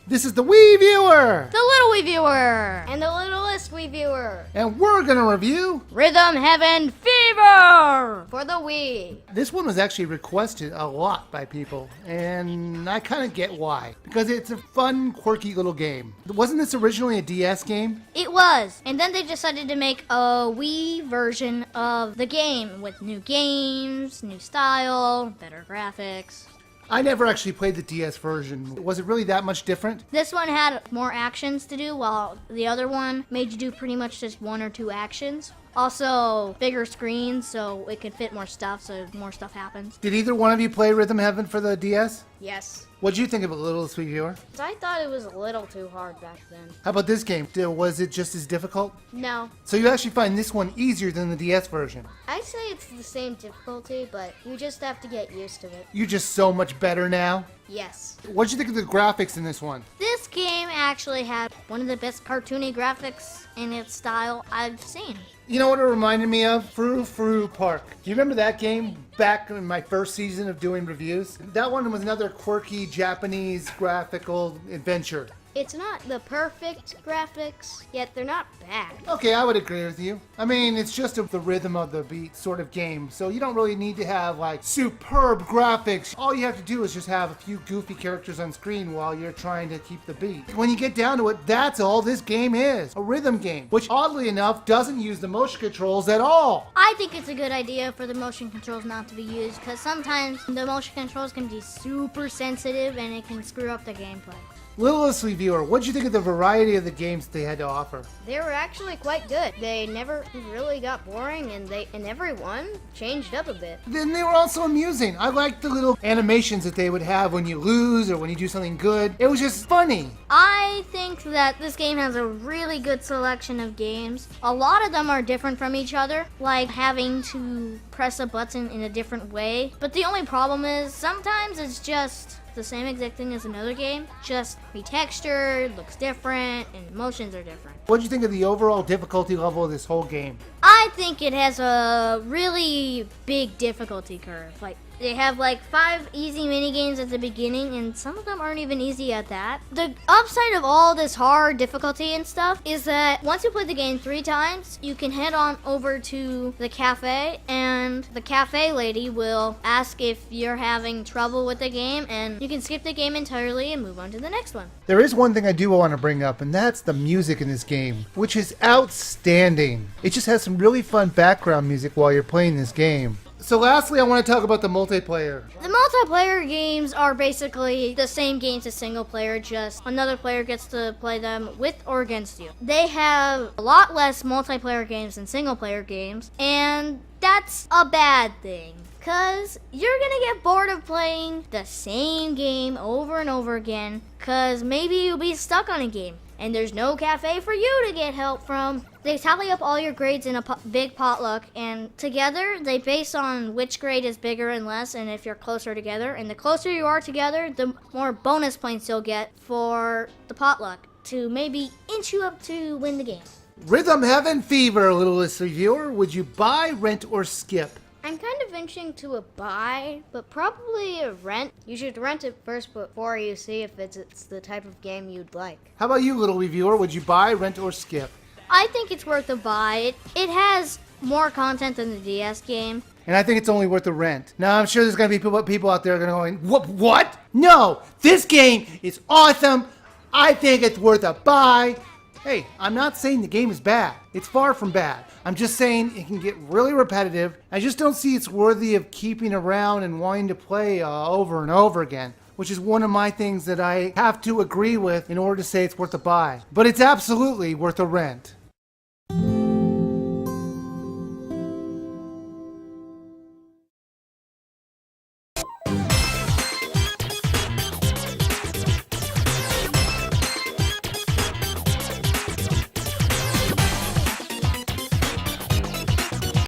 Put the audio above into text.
This is the Wii Viewer! The Little Wii Viewer! And the littlest Wii Viewer. And we're gonna review... Rhythm Heaven Fever! For the Wii. This one was actually requested a lot by people, and I kind of get why. Because it's a fun, quirky little game. Wasn't this originally a DS game? It was, and then they decided to make a Wii version of the game with new games, new style, better graphics. I never actually played the DS version. Was it really that much different? This one had more actions to do, while the other one made you do pretty much just one or two actions. Also, bigger screens, so it could fit more stuff, so more stuff happens. Did either one of you play Rhythm Heaven for the DS? Yes. What'd you think of it, Little Sweet Viewer? I thought it was a little too hard back then. How about this game? Was it just as difficult? No. So you actually find this one easier than the DS version? I'd say it's the same difficulty, but you just have to get used to it. You're just so much better now? Yes. What'd you think of the graphics in this one? This game actually had one of the best cartoony graphics in its style I've seen. You know what it reminded me of? Frou Frou Park. Do you remember that game back in my first season of doing reviews? That one was another quirky Japanese graphical adventure. It's not the perfect graphics, yet they're not bad. Okay, I would agree with you. I mean, it's just the rhythm of the beat sort of game, so you don't really need to have like superb graphics. All you have to do is just have a few goofy characters on screen while you're trying to keep the beat. When you get down to it, that's all this game is. A rhythm game, which oddly enough doesn't use the motion controls at all. I think it's a good idea for the motion controls not to be used, because sometimes the motion controls can be super sensitive and it can screw up the gameplay. Littlest Viewer, what'd you think of the variety of the games they had to offer? They were actually quite good. They never really got boring, and every one changed up a bit. Then they were also amusing. I liked the little animations that they would have when you lose or when you do something good. It was just funny. I think that this game has a really good selection of games. A lot of them are different from each other, like having to press a button in a different way. But the only problem is sometimes it's just the same exact thing as another game, just retextured, looks different, and motions are different. What'd you think of the overall difficulty level of this whole game? I think it has a really big difficulty curve. Like, they have like 5 easy mini games at the beginning, and some of them aren't even easy at that. The upside of all this hard difficulty and stuff is that once you play the game 3 times, you can head on over to the cafe, and the cafe lady will ask if you're having trouble with the game, and you can skip the game entirely and move on to the next one. There is one thing I do want to bring up, and that's the music in this game, which is outstanding. It just has some really fun background music while you're playing this game. So lastly, I want to talk about the multiplayer. The multiplayer games are basically the same games as single player, just another player gets to play them with or against you. They have a lot less multiplayer games than single player games, and that's a bad thing. Cause you're gonna get bored of playing the same game over and over again, cause maybe you'll be stuck on a game and there's no cafe for you to get help from. They tally up all your grades in a big potluck, and together they base on which grade is bigger and less, and if you're closer together. And the closer you are together, the more bonus points you'll get for the potluck to maybe inch you up to win the game. Rhythm Heaven Fever, Littlest Viewer. Would you buy, rent, or skip? I'm kind of inching to a buy, but probably a rent. You should rent it first before you see if it's the type of game you'd like. How about you, Little Viewer? Would you buy, rent, or skip? I think it's worth a buy. It has more content than the DS game. And I think it's only worth the rent. Now, I'm sure there's going to be people out there going, what? No, this game is awesome. I think it's worth a buy. Hey, I'm not saying the game is bad. It's far from bad. I'm just saying it can get really repetitive. I just don't see it's worthy of keeping around and wanting to play over and over again, which is one of my things that I have to agree with in order to say it's worth a buy. But it's absolutely worth a rent.